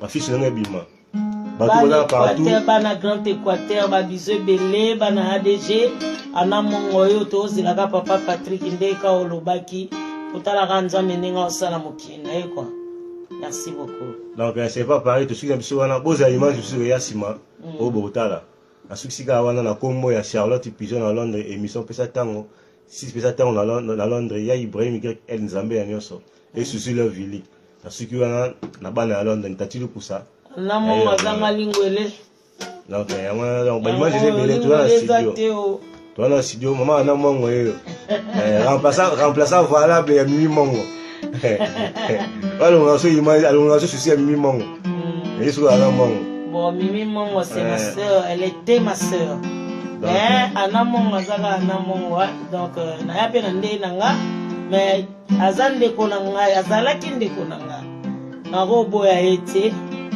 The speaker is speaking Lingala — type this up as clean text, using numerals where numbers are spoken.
ma fiche n'a bima bana Grand Équateur babizo belé bana ADG ana mongoyo to zilaka papa Patrick ndeka olobaki otala kanza menenga osala mokina quoi. Merci beaucoup. Donc c'est pas pareil, tout ce qui est sur la pose à image sur Yassima au Botala. À ce qui est à la combo ya Charlotte Pigeon à Londres émission pesa tango 6 pesa tango à Londres ya Ibrahim El Nzambe à Nyoso et sur leur ville. À ce qui est na bana à Londres t'as-tu pour ça? Na mon mazanga lingwele. Donc bah image j'ai belé toi dans studio. Toi dans studio maman na mongo remplaçant valable ya Mimi Mongo. Alors on a ce image alors on a ce souci à Mimi Mongo. Et sur la Mongo. Bon Mimi Mongo c'est ma sœur, elle était ma sœur. Mais ana Mongo azaka ana Mongo donc na ya pe na ndé nanga mais azande ko nanga azalaki ndeko nanga. Nako boya ete